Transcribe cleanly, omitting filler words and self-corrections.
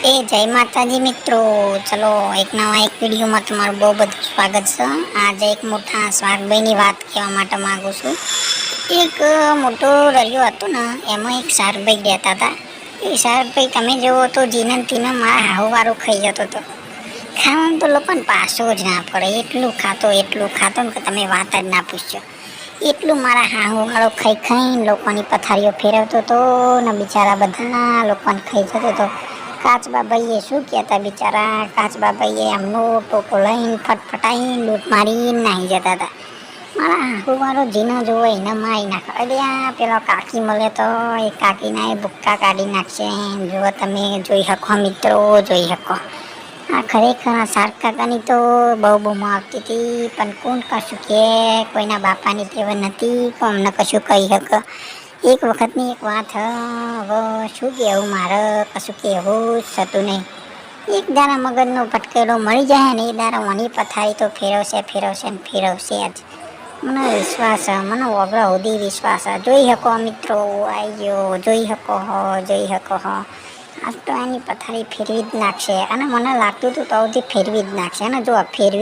જય માતાજી મિત્રો, ચલો એક નવા એક વિડીયોમાં તમારું બહુ બધું સ્વાગત છે। આજે એક મોટા શાર્કભાઈની વાત કહેવા માટે માગું છું। એક મોટો દરિયો હતો ને, એમાં એક શાર્કભાઈ રહેતા હતા। એ શાર્કભાઈ તમે જુઓ તો જીને તીને મારા હાહુવારો ખાઈ જતો હતો। ખાવાનું તો લોકોને પાસો જ ના પડે, એટલું ખાતો ને કે તમે વાત જ ના પૂછજો। એટલું મારા હાહુવાળો ખાઈ ખાઈને લોકોની પથારીઓ ફેરવતો હતો ને બિચારા બધા લોકોને ખાઈ જતો હતો। કાચબા ભાઈએ શું કહેતા, બિચારા કાચબા ભાઈએ એમનો ટોપો લઈને ફટફટાઈને લૂંટ મારીને નાહી જતા હતા। મારા હાહુવાળો જીનો જોવો એને મારી નાખો। અલ્યા પેલો કાકી મળે તો એ કાકીના એ ભૂક્કા કાઢી નાખશે। જો તમે જોઈ શકો મિત્રો, જોઈ શકો। આ ખરેખર શાર્ક કાકાની તો બહુ બૂમો આવતી હતી, પણ કોણ કશું કહે, કોઈના બાપાની ટેવ નથી કે અમને કશું કહી શકે। એક વખતની એક વાત, હવે શું કહેવું, મારે કશું કહેવું જ થતું નહીં। એક દારા મગજનો પટકેલો મળી જાય ને, એ દારા ઓની પથારી તો ફેરવશે ને ફેરવશે જ। મને વિશ્વાસ છે, મને ઓગળો સુધી વિશ્વાસ છે। જોઈ શકો મિત્રો, આવી ગયો, જોઈ શકો હો। આજ તો એની પથારી ફેરવી જ નાખશે, અને મને લાગતું હતું તો સુધી ફેરવી જ નાખશે, અને જો ફેરવી